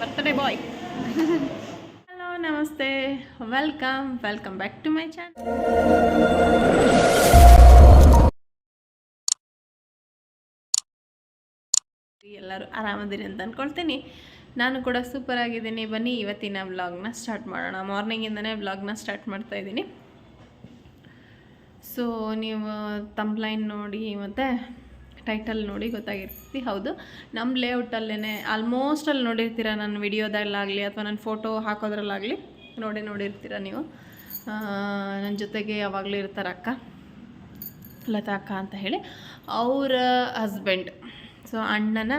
Birthday boy. Hello, ನಮಸ್ತೆ, welcome back to my channel. ಎಲ್ಲರೂ ಆರಾಮದಿರಿ ಅಂತ ಅಂದ್ಕೊಳ್ತೀನಿ. ನಾನು ಕೂಡ ಸೂಪರ್ ಆಗಿದ್ದೀನಿ. ಬನ್ನಿ ಇವತ್ತಿನ ವ್ಲಾಗ್ನ ಸ್ಟಾರ್ಟ್ ಮಾಡೋಣ. ಮಾರ್ನಿಂಗಿಂದನೇ ವ್ಲಾಗ್ನ ಸ್ಟಾರ್ಟ್ ಮಾಡ್ತಾಯಿದ್ದೀನಿ. ಸೊ ನೀವು ತಮ್ಲೈನ್ ನೋಡಿ ಮತ್ತು ಟೈಟಲ್ ನೋಡಿ ಗೊತ್ತಾಗಿರ್ತೀವಿ. ಹೌದು, ನಮ್ಮ ಲೇಔಟಲ್ಲೇ ಆಲ್ಮೋಸ್ಟ್ ಅಲ್ಲಿ ನೋಡಿರ್ತೀರ, ನನ್ನ ವಿಡಿಯೋದಲ್ಲಾಗಲಿ ಅಥವಾ ನನ್ನ ಫೋಟೋ ಹಾಕೋದ್ರಲ್ಲಾಗಲಿ ನೋಡಿರ್ತೀರ ನೀವು. ನನ್ನ ಜೊತೆಗೆ ಯಾವಾಗಲೂ ಇರ್ತಾರೆ ಅಕ್ಕ, ಲತಾ ಅಕ್ಕ ಅಂತ ಹೇಳಿ. ಅವರ ಹಸ್ಬೆಂಡ್, ಸೊ ಅಣ್ಣನ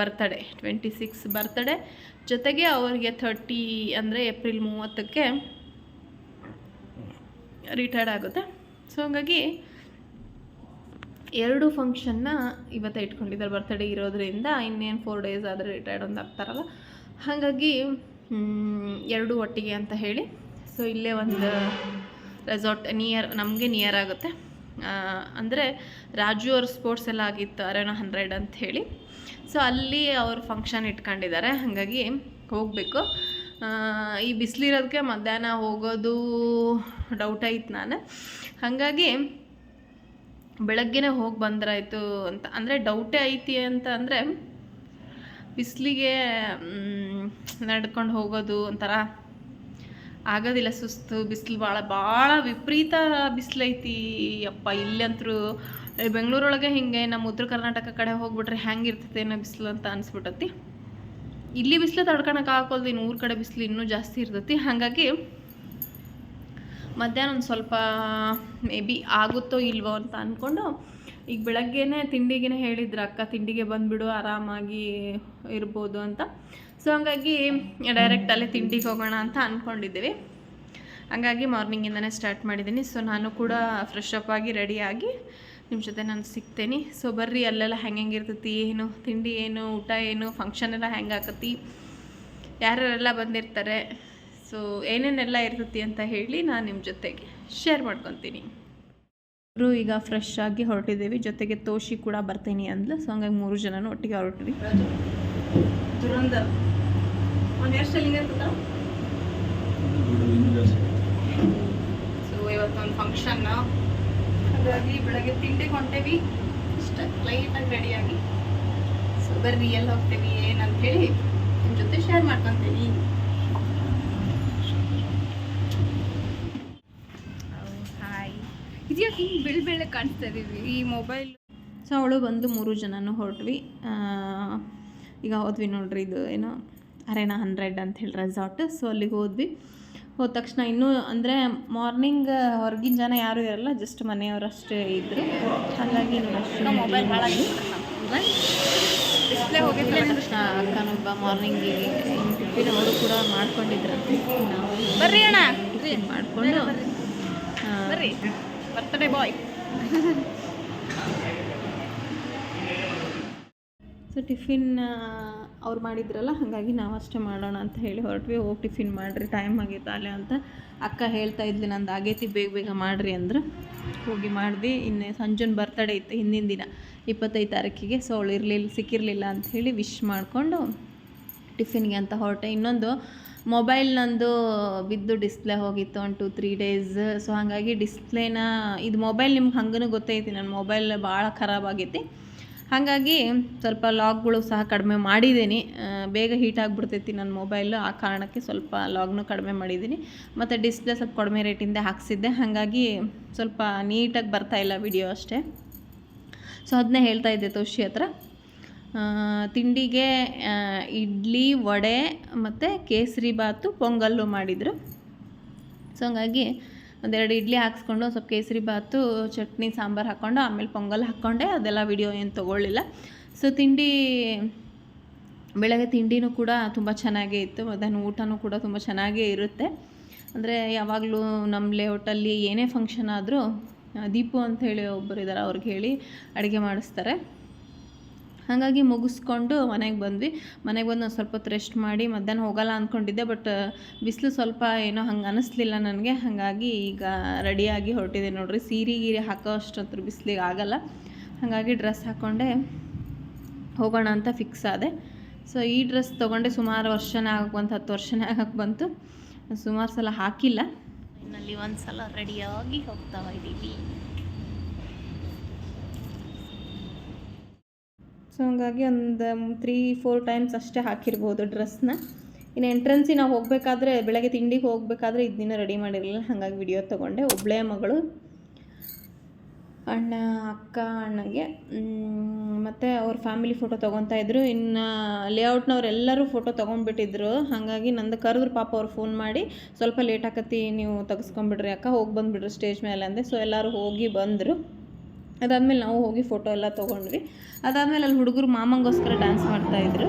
ಬರ್ತಡೇ 26 ಬರ್ತಡೇ, ಜೊತೆಗೆ ಅವ್ರಿಗೆ 30 ಅಂದರೆ ಏಪ್ರಿಲ್ 30ಕ್ಕೆ ರಿಟೈರ್ಡ್ ಆಗುತ್ತೆ. ಸೊ ಹಾಗಾಗಿ 2 ಫಂಕ್ಷನ್ನ ಇವತ್ತು ಇಟ್ಕೊಂಡಿದ್ದಾರೆ. ಬರ್ತಡೇ ಇರೋದ್ರಿಂದ ಇನ್ನೇನು 4 ಡೇಸ್ ಆದರೆ ರಿಟೈರ್ಡ್ ಒಂದು ಆಗ್ತಾರಲ್ಲ, ಹಾಗಾಗಿ 2 ಒಟ್ಟಿಗೆ ಅಂತ ಹೇಳಿ. ಸೊ ಇಲ್ಲೇ ಒಂದು ರೆಸಾರ್ಟ್ ನಮಗೆ ನಿಯರ್ ಆಗುತ್ತೆ. ಅಂದರೆ ರಾಜು ಅವ್ರ ಸ್ಪೋರ್ಟ್ಸ್ ಎಲ್ಲ ಆಗಿತ್ತು ಅರೇನಾ 100 ಅಂತ ಹೇಳಿ. ಸೊ ಅಲ್ಲಿ ಅವ್ರು ಫಂಕ್ಷನ್ ಇಟ್ಕೊಂಡಿದ್ದಾರೆ, ಹಾಗಾಗಿ ಹೋಗಬೇಕು. ಈ ಬಿಸಿಲಿರೋದಕ್ಕೆ ಮಧ್ಯಾಹ್ನ ಹೋಗೋದು ಡೌಟ್ ಆಯ್ತು ನಾನು. ಹಾಗಾಗಿ ಬೆಳಗ್ಗೆನೇ ಹೋಗಿ ಬಂದ್ರಾಯ್ತು ಅಂತ, ಅಂದರೆ ಡೌಟೇ ಐತಿ ಅಂತ ಅಂದರೆ ಬಿಸಿಲಿಗೆ ನಡ್ಕೊಂಡು ಹೋಗೋದು ಒಂಥರ ಆಗೋದಿಲ್ಲ, ಸುಸ್ತು. ಬಿಸಿಲು ಭಾಳ ವಿಪರೀತ ಬಿಸಿಲೈತಿ ಅಪ್ಪ. ಇಲ್ಲಂತರೂ ಬೆಂಗಳೂರೊಳಗೆ ಹಿಂಗೆ ನಮ್ಮ ಉತ್ತರ ಕರ್ನಾಟಕ ಕಡೆ ಹೋಗ್ಬಿಟ್ರೆ ಹೆಂಗಿರ್ತೈತೆ ಏನೋ ಬಿಸಿಲು ಅಂತ ಅನಿಸ್ಬಿಟ್ಟತಿ. ಇಲ್ಲಿ ಬಿಸಿಲು ತಡ್ಕೊಳಕ್ಕೆ ಹಾಕೋದು, ಇನ್ನು ಊರ ಕಡೆ ಬಿಸಿಲು ಇನ್ನೂ ಜಾಸ್ತಿ ಇರ್ತೈತಿ. ಹಾಗಾಗಿ ಮಧ್ಯಾಹ್ನ ಒಂದು ಸ್ವಲ್ಪ ಮೇ ಬಿ ಆಗುತ್ತೋ ಇಲ್ವೋ ಅಂತ ಅಂದ್ಕೊಂಡು ಈಗ ಬೆಳಗ್ಗೆನೇ ತಿಂಡಿಗೆ ಹೇಳಿದ್ರು ಅಕ್ಕ, ತಿಂಡಿಗೆ ಬಂದುಬಿಡು, ಆರಾಮಾಗಿ ಇರ್ಬೋದು ಅಂತ. ಸೊ ಹಾಗಾಗಿ ಡೈರೆಕ್ಟ್ ಅಲ್ಲೇ ತಿಂಡಿಗೆ ಹೋಗೋಣ ಅಂತ ಅಂದ್ಕೊಂಡಿದ್ದೀವಿ. ಹಾಗಾಗಿ ಮಾರ್ನಿಂಗಿಂದನೇ ಸ್ಟಾರ್ಟ್ ಮಾಡಿದ್ದೀನಿ. ಸೊ ನಾನು ಕೂಡ ಫ್ರೆಶ್ ಅಪ್ ಆಗಿ ರೆಡಿಯಾಗಿ ನಿಮ್ಮ ಜೊತೆ ನಾನು ಸಿಗ್ತೇನೆ. ಸೊ ಬರ್ರಿ, ಅಲ್ಲೆಲ್ಲ ಹೆಂಗಿರ್ತೈತಿ, ಏನು ತಿಂಡಿ, ಏನು ಊಟ, ಏನು ಫಂಕ್ಷನ್ ಎಲ್ಲ ಹೆಂಗೆ ಆಕತಿ, ಯಾರ್ಯಾರೆಲ್ಲ ಬಂದಿರ್ತಾರೆ, ಸೊ ಏನೇನೆಲ್ಲ ಇರ್ತೈತಿ ಅಂತ ಹೇಳಿ ನಾನು ನಿಮ್ಮ ಜೊತೆಗೆ ಶೇರ್ ಮಾಡ್ಕೊತೀನಿ. ಈಗ ಫ್ರೆಶ್ ಆಗಿ ಹೊರಟಿದ್ದೀವಿ, ಜೊತೆಗೆ ತೋಷಿ ಕೂಡ ಬರ್ತೀನಿ ಅಂದ್ಲು. ಸೊ ಹಂಗಾಗಿ 3 ಜನನೂ ಒಟ್ಟಿಗೆ ಹೊರಟಿವಿ. ಸೊ ಇವತ್ತೊಂದು ಫಂಕ್ಷನ್, ಹಾಗಾಗಿ ಬೆಳಗ್ಗೆ ತಿಂಡಿಗೆ ಹೊಂಟೇವಿ ಇಷ್ಟ ಲೈಟಾಗಿ ರೆಡಿಯಾಗಿ. ಸೊ ಬರ್ರಿ ಎಲ್ಲಿ ಹೋಗ್ತೇವಿ ಏನಂತೇಳಿ ನಿಮ್ಮ ಜೊತೆ ಶೇರ್ ಮಾಡ್ಕೊತೀನಿ. ಇದ್ಯಾಕೆ ಹಿಂಗೆ ಬೆಳ್ಳೆ ಕಾಣಿಸ್ತಾ ಇದೀವಿ ಈ ಮೊಬೈಲ್. ಸೊ ಅವಳು ಬಂದು 3 ಜನನೂ ಹೊರಟ್ವಿ. ಈಗ ಹೋದ್ವಿ ನೋಡ್ರಿ, ಇದು ಏನೋ ಅರೇನಾ 100 ಅಂತ ಹೇಳಿ ರೆಸಾರ್ಟ್. ಸೊ ಅಲ್ಲಿಗೆ ಹೋದ ತಕ್ಷಣ ಇನ್ನೂ ಅಂದರೆ ಮಾರ್ನಿಂಗ್ ಹೊರಗಿನ ಜನ ಯಾರೂ ಇರಲ್ಲ, ಜಸ್ಟ್ ಮನೆಯವರಷ್ಟೇ ಇದ್ದರು. ಹಾಗಾಗಿ ಮೊಬೈಲ್ ಅಕ್ಕನೊಬ್ಬ ಮಾರ್ನಿಂಗಿಗೆ ಟಿಫಿನ್ ಅವರು ಕೂಡ ಮಾಡ್ಕೊಂಡಿದ್ರಂತೆ. ನಾವು ಬರ್ರಿ ಅಣ್ಣ ಟಿಫಿನ್ ಮಾಡಿಕೊಂಡು ಬರ್ರಿ ಬರ್ತ್ಡೇ ಬಾಯ್. ಸೊ ಟಿಫಿನ್ ಅವ್ರು ಮಾಡಿದ್ರಲ್ಲ, ಹಾಗಾಗಿ ನಾವು ಅಷ್ಟೇ ಮಾಡೋಣ ಅಂತ ಹೇಳಿ ಹೊರಟ್ವಿ. ಹೋಗಿ ಟಿಫಿನ್ ಮಾಡಿರಿ, ಟೈಮ್ ಆಗೈತೆ ಅಲ್ಲೇ ಅಂತ ಅಕ್ಕ ಹೇಳ್ತಾ ಇದ್ಲಿ, ನಂದು ಆಗೈತಿ, ಬೇಗ ಮಾಡಿರಿ ಅಂದ್ರೆ ಹೋಗಿ ಮಾಡಿದ್ವಿ. ಇನ್ನು ಸಂಜುನ ಬರ್ತಡೇ ಇತ್ತು ಹಿಂದಿನ ದಿನ 25 ತಾರೀಕಿಗೆ. ಸೊ ಅವಳು ಸಿಕ್ಕಿರಲಿಲ್ಲ ಅಂಥೇಳಿ ವಿಶ್ ಮಾಡಿಕೊಂಡು ಟಿಫಿನ್ಗೆ ಅಂತ ಹೊರಟೆ. ಇನ್ನೊಂದು ಮೊಬೈಲ್ ನಂದು ಬಿದ್ದು ಡಿಸ್ಪ್ಲೇ ಹೋಗಿತ್ತು 1-2-3 ಡೇಸ್. ಸೊ ಹಾಗಾಗಿ ಡಿಸ್ಪ್ಲೇನ, ಇದು ಮೊಬೈಲ್ ನಿಮ್ಗೆ ಹಂಗೂ ಗೊತ್ತೈತಿ, ನನ್ನ ಮೊಬೈಲ್ ಭಾಳ ಖರಾಬಾಗೈತಿ. ಹಾಗಾಗಿ ಸ್ವಲ್ಪ ಲಾಗ್ಗಳು ಸಹ ಕಡಿಮೆ ಮಾಡಿದ್ದೀನಿ. ಬೇಗ ಹೀಟ್ ಆಗಿಬಿಡ್ತೈತಿ ನನ್ನ ಮೊಬೈಲು, ಆ ಕಾರಣಕ್ಕೆ ಸ್ವಲ್ಪ ಲಾಗ್ನು ಕಡಿಮೆ ಮಾಡಿದ್ದೀನಿ. ಮತ್ತು ಡಿಸ್ಪ್ಲೇ ಸ್ವಲ್ಪ ಕಡಿಮೆ ರೇಟಿಂದ ಹಾಕ್ಸಿದ್ದೆ, ಹಾಗಾಗಿ ಸ್ವಲ್ಪ ನೀಟಾಗಿ ಬರ್ತಾಯಿಲ್ಲ ವಿಡಿಯೋ ಅಷ್ಟೇ. ಸೊ ಅದನ್ನೇ ಹೇಳ್ತಾ ಇದ್ದೆ ತೋಷಿ ಹತ್ರ. ತಿಂಡಿಗೆ ಇಡ್ಲಿ, ವಡೆ ಮತ್ತು ಕೇಸರಿ ಬಾತು, ಪೊಂಗಲ್ಲು ಮಾಡಿದರು. ಸೊ ಹಂಗಾಗಿ 1-2 ಇಡ್ಲಿ ಹಾಕ್ಸ್ಕೊಂಡು ಸ್ವಲ್ಪ ಕೇಸರಿ ಬಾತು, ಚಟ್ನಿ, ಸಾಂಬಾರು ಹಾಕ್ಕೊಂಡು ಆಮೇಲೆ ಪೊಂಗಲ್ ಹಾಕ್ಕೊಂಡೆ. ಅದೆಲ್ಲ ವಿಡಿಯೋ ಏನು ತೊಗೊಳ್ಳಿಲ್ಲ. ಸೊ ಬೆಳಗ್ಗೆ ತಿಂಡಿನೂ ಕೂಡ ತುಂಬ ಚೆನ್ನಾಗೇ ಇತ್ತು. ಮಧ್ಯಾಹ್ನ ಊಟನೂ ಕೂಡ ತುಂಬ ಚೆನ್ನಾಗೇ ಇರುತ್ತೆ. ಅಂದರೆ ಯಾವಾಗಲೂ ನಮ್ಮ ಲೇಔಟಲ್ಲಿ ಏನೇ ಫಂಕ್ಷನ್ ಆದರೂ ದೀಪು ಅಂಥೇಳಿ ಒಬ್ಬರು ಇದ್ದಾರೆ, ಅವ್ರಿಗೆ ಹೇಳಿ ಅಡುಗೆ ಮಾಡಿಸ್ತಾರೆ. ಹಾಗಾಗಿ ಮುಗಿಸ್ಕೊಂಡು ಮನೆಗೆ ಬಂದು ಒಂದು ಸ್ವಲ್ಪ ಹೊತ್ತು ರೆಸ್ಟ್ ಮಾಡಿ ಮಧ್ಯಾಹ್ನ ಹೋಗಲ್ಲ ಅಂದ್ಕೊಂಡಿದ್ದೆ. ಬಟ್ ಬಿಸಿಲು ಸ್ವಲ್ಪ ಏನೋ ಹಂಗೆ ಅನ್ನಿಸ್ಲಿಲ್ಲ ನನಗೆ. ಹಾಗಾಗಿ ಈಗ ರೆಡಿಯಾಗಿ ಹೊರಟಿದೆ ನೋಡ್ರಿ. ಸೀರೆ ಹಾಕೋ ಅಷ್ಟೊತ್ತರ ಬಿಸಿಲಿಗೆ ಆಗಲ್ಲ, ಹಾಗಾಗಿ ಡ್ರೆಸ್ ಹಾಕ್ಕೊಂಡೆ ಹೋಗೋಣ ಅಂತ ಫಿಕ್ಸ್ ಆದೆ. ಸೊ ಈ ಡ್ರೆಸ್ ತೊಗೊಂಡೆ ಸುಮಾರು ವರ್ಷನೇ ಆಗಕ್ಕೆ ಬಂತು, 10 ವರ್ಷನೇ ಆಗಕ್ಕೆ ಬಂತು. ಸುಮಾರು ಸಲ ಹಾಕಿಲ್ಲ, ಇನ್ನಲ್ಲಿ ಒಂದು ಸಲ ರೆಡಿಯಾಗಿ ಹೋಗ್ತಾ ಇದ್ದೀವಿ. ಸೊ ಹಂಗಾಗಿ ಒಂದು 3-4 ಟೈಮ್ಸ್ ಅಷ್ಟೇ ಹಾಕಿರ್ಬೋದು ಡ್ರೆಸ್ನ. ಇನ್ನು ಎಂಟ್ರೆನ್ಸಿಗೆ ನಾವು ಹೋಗಬೇಕಾದ್ರೆ, ಬೆಳಗ್ಗೆ ತಿಂಡಿಗೆ ಹೋಗಬೇಕಾದ್ರೆ ಇದನ್ನ ರೆಡಿ ಮಾಡಿರಲಿಲ್ಲ, ಹಾಗಾಗಿ ವಿಡಿಯೋ ತೊಗೊಂಡೆ. ಒಬ್ಬಳೇ ಮಗಳು, ಅಣ್ಣ ಅಕ್ಕ ಅಣ್ಣಗೆ ಮತ್ತು ಅವ್ರ ಫ್ಯಾಮಿಲಿ ಫೋಟೋ ತೊಗೊತಾ ಇದ್ರು. ಇನ್ನು ಲೇಔಟ್ನವ್ರೆಲ್ಲರೂ ಫೋಟೋ ತೊಗೊಂಡ್ಬಿಟ್ಟಿದ್ರು. ಹಾಗಾಗಿ ನಂದು ಕರೆದ್ರು ಪಾಪ ಅವ್ರು ಫೋನ್ ಮಾಡಿ, ಸ್ವಲ್ಪ ಲೇಟ್ ಆಕತಿ, ನೀವು ತೆಗೆಸ್ಕೊಂಬಿಡ್ರಿ ಅಕ್ಕ, ಹೋಗಿ ಬಂದುಬಿಡ್ರಿ ಸ್ಟೇಜ್ ಮೇಲೆ ಅಂದೆ. ಸೊ ಎಲ್ಲರೂ ಹೋಗಿ ಬಂದರು. ಅದಾದಮೇಲೆ ನಾವು ಹೋಗಿ ಫೋಟೋ ಎಲ್ಲ ತೊಗೊಂಡ್ವಿ. ಅದಾದಮೇಲೆ ಅಲ್ಲಿ ಹುಡುಗರು ಮಾಮಂಗೋಸ್ಕರ ಡ್ಯಾನ್ಸ್ ಮಾಡ್ತಾಯಿದ್ರು.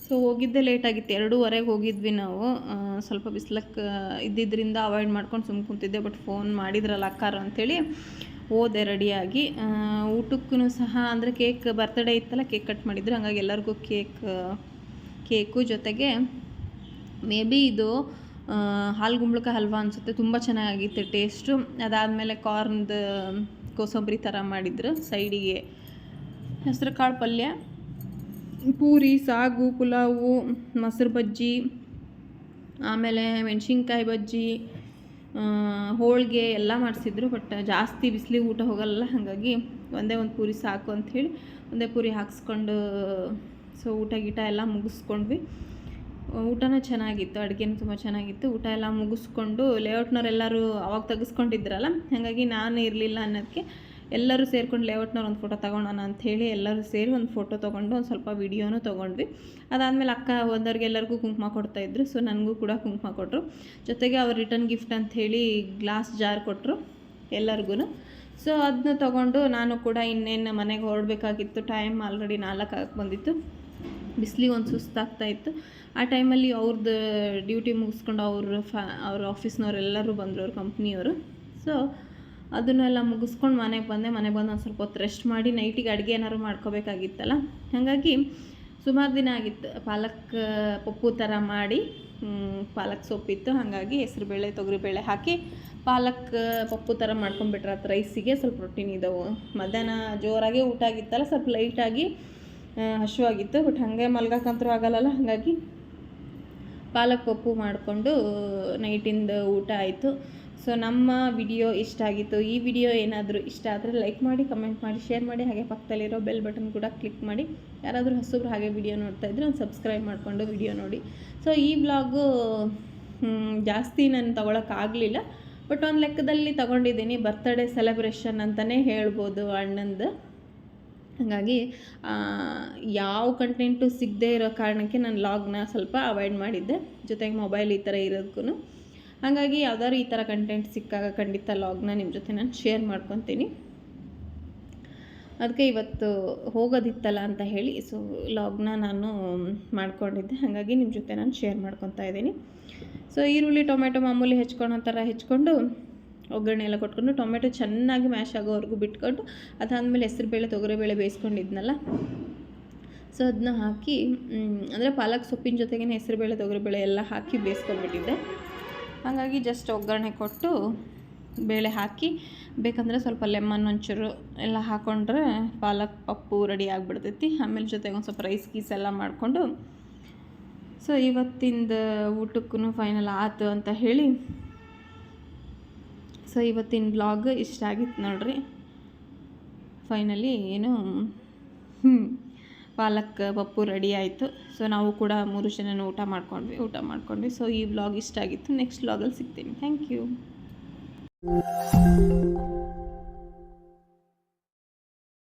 ಸೊ ಹೋಗಿದ್ದೆ ಲೇಟಾಗಿತ್ತು, 2:15 ಹೋಗಿದ್ವಿ ನಾವು. ಸ್ವಲ್ಪ ಬಿಸಿಲಕ್ಕೆ ಇದ್ದಿದ್ದರಿಂದ ಅವಾಯ್ಡ್ ಮಾಡ್ಕೊಂಡು ಸುಮ್ಮನೆ ಕುಂತಿದ್ದೆ. ಬಟ್ ಫೋನ್ ಮಾಡಿದ್ರಲ್ಲ ಅಕ್ಕಾರ ಅಂಥೇಳಿ ಹೋದೆ ರೆಡಿಯಾಗಿ. ಊಟಕ್ಕೂ ಸಹ ಅಂದರೆ ಕೇಕ್ ಬರ್ತಡೇ ಇತ್ತಲ್ಲ, ಕೇಕ್ ಕಟ್ ಮಾಡಿದ್ರು. ಹಾಗಾಗಿ ಎಲ್ಲರಿಗೂ ಕೇಕು ಜೊತೆಗೆ ಮೇ ಬಿ ಇದು ಹಾಲ್ಗುಂಬಳಕ ಹಲ್ವಾ ಅನಿಸುತ್ತೆ, ತುಂಬ ಚೆನ್ನಾಗಿತ್ತು ಟೇಸ್ಟು. ಅದಾದಮೇಲೆ ಕಾರ್ನ್ದು ಕೋಸಂಬರಿ ಥರ ಮಾಡಿದ್ರು, ಸೈಡಿಗೆ ಹೆಸರು ಕಾಳು ಪಲ್ಯ, ಪೂರಿ, ಸಾಗು, ಪುಲಾವು, ಮೊಸರು ಬಜ್ಜಿ, ಆಮೇಲೆ ಮೆಣಸಿನ್ಕಾಯಿ ಬಜ್ಜಿ, ಹೋಳಿಗೆ ಎಲ್ಲ ಮಾಡಿಸಿದ್ರು. ಬಟ್ ಜಾಸ್ತಿ ಬಿಸಿಲಿಗೆ ಊಟ ಹೋಗಲ್ಲ, ಹಾಗಾಗಿ ಒಂದೇ ಒಂದು ಪೂರಿ ಸಾಕು ಅಂಥೇಳಿ ಒಂದೇ ಪೂರಿ ಹಾಕ್ಸ್ಕೊಂಡು ಸೊ ಊಟ ಗೀಟ ಎಲ್ಲ ಮುಗಿಸ್ಕೊಂಡ್ವಿ. ಊಟನೂ ಚೆನ್ನಾಗಿತ್ತು, ಅಡುಗೆನೂ ತುಂಬ ಚೆನ್ನಾಗಿತ್ತು. ಊಟ ಎಲ್ಲ ಮುಗಿಸ್ಕೊಂಡು ಲೇಔಟ್ನವ್ರೆಲ್ಲರೂ ಅವಾಗ ತೆಗೆಸ್ಕೊಂಡಿದ್ರಲ್ಲ, ಹಾಗಾಗಿ ನಾನು ಇರಲಿಲ್ಲ ಅನ್ನೋದಕ್ಕೆ ಎಲ್ಲರೂ ಸೇರ್ಕೊಂಡು ಲೇಔಟ್ನವ್ರು ಒಂದು ಫೋಟೋ ತೊಗೊಳೋಣ ಅಂಥೇಳಿ ಎಲ್ಲರೂ ಸೇರಿ ಒಂದು ಫೋಟೋ ತೊಗೊಂಡು ಒಂದು ಸ್ವಲ್ಪ ವೀಡಿಯೋನೂ ತೊಗೊಂಡ್ವಿ. ಅದಾದಮೇಲೆ ಅಕ್ಕ ಬಂದವ್ರಿಗೆ ಎಲ್ಲರಿಗೂ ಕುಂಕುಮ ಕೊಡ್ತಾಯಿದ್ರು. ಸೊ ನನಗೂ ಕೂಡ ಕುಂಕುಮ ಕೊಟ್ಟರು. ಜೊತೆಗೆ ಅವ್ರು ರಿಟರ್ನ್ ಗಿಫ್ಟ್ ಅಂಥೇಳಿ ಗ್ಲಾಸ್ ಜಾರ್ ಕೊಟ್ಟರು ಎಲ್ಲರಿಗೂ. ಸೊ ಅದನ್ನ ತೊಗೊಂಡು ನಾನು ಕೂಡ ಇನ್ನೇನು ಮನೆಗೆ ಹೊರಡಬೇಕಾಗಿತ್ತು. ಟೈಮ್ ಆಲ್ರೆಡಿ 4 ಆಗಕ್ಕೆ ಬಂದಿತ್ತು. ಬಿಸಿಲಿಗೆ ಒಂದು ಸುಸ್ತಾಗ್ತಾಯಿತ್ತು. ಆ ಟೈಮಲ್ಲಿ ಅವ್ರದ್ದು ಡ್ಯೂಟಿ ಮುಗಿಸ್ಕೊಂಡು ಅವ್ರ ಆಫೀಸ್ನವರೆಲ್ಲರೂ ಬಂದರು, ಅವ್ರ ಕಂಪ್ನಿಯವರು. ಸೊ ಅದನ್ನೆಲ್ಲ ಮುಗಿಸ್ಕೊಂಡು ಮನೆಗೆ ಬಂದೆ. ಮನೆಗೆ ಬಂದು ಒಂದು ಸ್ವಲ್ಪ ಹೊತ್ತು ರೆಸ್ಟ್ ಮಾಡಿ ನೈಟಿಗೆ ಅಡುಗೆ ಏನಾದ್ರು ಮಾಡ್ಕೋಬೇಕಾಗಿತ್ತಲ್ಲ, ಹಾಗಾಗಿ ಸುಮಾರು ದಿನ ಆಗಿತ್ತು. ಪಾಲಕ್ ಪಪ್ಪು ಥರ ಮಾಡಿ, ಪಾಲಕ್ ಸೊಪ್ಪಿತ್ತು, ಹಾಗಾಗಿ ಹೆಸರುಬೇಳೆ ತೊಗರಿಬೇಳೆ ಹಾಕಿ ಪಾಲಕ್ ಪಪ್ಪು ಥರ ಮಾಡ್ಕೊಂಡ್ಬಿಟ್ರೆ ಅದು ರೈಸಿಗೆ ಸ್ವಲ್ಪ ಪ್ರೋಟೀನ್ ಇದ್ದವು. ಮಧ್ಯಾಹ್ನ ಜೋರಾಗಿ ಊಟ ಆಗಿತ್ತಲ್ಲ, ಸ್ವಲ್ಪ ಲೈಟಾಗಿ ಹಸಿವಾಗಿತ್ತು. ಬಟ್ ಹಾಗೆ ಮಲ್ಗಕ್ಕಂತೂ ಆಗಲ್ಲಲ್ಲ, ಹಾಗಾಗಿ ಪಾಲಕ್ ಪಪ್ಪು ಮಾಡಿಕೊಂಡು ನೈಟಿಂದ ಊಟ ಆಯಿತು. ಸೊ ನಮ್ಮ ವಿಡಿಯೋ ಇಷ್ಟ ಆಗಿತ್ತು. ಈ ವಿಡಿಯೋ ಏನಾದರೂ ಇಷ್ಟ ಆದರೆ ಲೈಕ್ ಮಾಡಿ, ಕಮೆಂಟ್ ಮಾಡಿ, ಶೇರ್ ಮಾಡಿ. ಹಾಗೆ ಪಕ್ಕದಲ್ಲಿರೋ ಬೆಲ್ ಬಟನ್ ಕೂಡ ಕ್ಲಿಕ್ ಮಾಡಿ. ಯಾರಾದರೂ ಹೊಸಬ್ರು ಹಾಗೆ ವಿಡಿಯೋ ನೋಡ್ತಾಯಿದ್ರೆ ಒಂದು ಸಬ್ಸ್ಕ್ರೈಬ್ ಮಾಡಿಕೊಂಡು ವಿಡಿಯೋ ನೋಡಿ. ಸೊ ಈ ವ್ಲಾಗು ಜಾಸ್ತಿ ನಾನು ತೊಗೊಳಕ್ಕಾಗಲಿಲ್ಲ, ಬಟ್ ಒಂದು ಲೆಕ್ಕದಲ್ಲಿ ತೊಗೊಂಡಿದ್ದೀನಿ. ಬರ್ತಡೇ ಸೆಲೆಬ್ರೇಷನ್ ಅಂತಲೇ ಹೇಳ್ಬೋದು ಅಣ್ಣಂದು. ಹಾಗಾಗಿ ಯಾವ ಕಂಟೆಂಟು ಸಿಗದೇ ಇರೋ ಕಾರಣಕ್ಕೆ ನಾನು ವ್ಲಾಗ್ನ ಸ್ವಲ್ಪ ಅವಾಯ್ಡ್ ಮಾಡಿದ್ದೆ. ಜೊತೆಗೆ ಮೊಬೈಲ್ ಈ ಥರ ಇರೋದಕ್ಕೂ, ಹಾಗಾಗಿ ಯಾವ್ದಾದ್ರು ಈ ಥರ ಕಂಟೆಂಟ್ ಸಿಕ್ಕಾಗ ಖಂಡಿತ ವ್ಲಾಗ್ನ ನಿಮ್ಮ ಜೊತೆ ನಾನು ಶೇರ್ ಮಾಡ್ಕೊತೀನಿ. ಅದಕ್ಕೆ ಇವತ್ತು ಹೋಗೋದಿತ್ತಲ್ಲ ಅಂತ ಹೇಳಿ ಸೊ ವ್ಲಾಗ್ನ ನಾನು ಮಾಡ್ಕೊಂಡಿದ್ದೆ. ಹಾಗಾಗಿ ನಿಮ್ಮ ಜೊತೆ ನಾನು ಶೇರ್ ಮಾಡ್ಕೊತಾ ಇದ್ದೀನಿ. ಸೊ ಈರುಳ್ಳಿ ಟೊಮೆಟೊ ಮಾಮೂಲಿ ಹೆಚ್ಕೊಳ್ಳೋ ಥರ ಹೆಚ್ಕೊಂಡು ಒಗ್ಗರಣೆ ಎಲ್ಲ ಕೊಟ್ಕೊಂಡು ಟೊಮೆಟೊ ಚೆನ್ನಾಗಿ ಮ್ಯಾಶ್ ಆಗೋವರೆಗೂ ಬಿಟ್ಕೊಂಡು, ಅದಾದಮೇಲೆ ಹೆಸರುಬೇಳೆ ತೊಗರಿಬೇಳೆ ಬೇಯಿಸ್ಕೊಂಡಿದ್ನಲ್ಲ, ಸೊ ಅದನ್ನ ಹಾಕಿ ಅಂದರೆ ಪಾಲಕ್ ಸೊಪ್ಪಿನ ಜೊತೆಗೇ ಹೆಸರುಬೇಳೆ ತೊಗರಿಬೇಳೆ ಎಲ್ಲ ಹಾಕಿ ಬೇಯಿಸ್ಕೊಂಡ್ಬಿಟ್ಟಿದ್ದೆ. ಹಾಗಾಗಿ ಜಸ್ಟ್ ಒಗ್ಗರಣೆ ಕೊಟ್ಟು ಬೇಳೆ ಹಾಕಿ ಬೇಕಂದರೆ ಸ್ವಲ್ಪ ಲೆಮನ್ ಒಂಚೂರು ಎಲ್ಲ ಹಾಕ್ಕೊಂಡ್ರೆ ಪಾಲಕ್ ಪಪ್ಪು ರೆಡಿ ಆಗಿಬಿಡ್ತೈತಿ. ಆಮೇಲೆ ಜೊತೆಗೆ ಒಂದು ಸ್ವಲ್ಪ ರೈಸ್ ಗೀಸ್ ಎಲ್ಲ ಮಾಡಿಕೊಂಡು ಸೊ ಇವತ್ತಿಂದ ಊಟಕ್ಕೂ ಫೈನಲ್ ಆಯ್ತು ಅಂತ ಹೇಳಿ ಸೊ ಇವತ್ತಿನ ಬ್ಲಾಗ್ ಇಷ್ಟ ಆಗಿತ್ತು ನೋಡ್ರಿ. ಫೈನಲಿ ಏನು ಪಾಲಕ್ ಪಪ್ಪು ರೆಡಿ ಆಯಿತು. ಸೊ ನಾವು ಕೂಡ 3 ಜನನೂ ಊಟ ಮಾಡ್ಕೊಂಡ್ವಿ. ಸೊ ಈ ವ್ಲಾಗ್ ಇಷ್ಟ ಆಗಿತ್ತು. ನೆಕ್ಸ್ಟ್ ವ್ಲಾಗಲ್ಲಿ ಸಿಗ್ತೀನಿ. Thank you.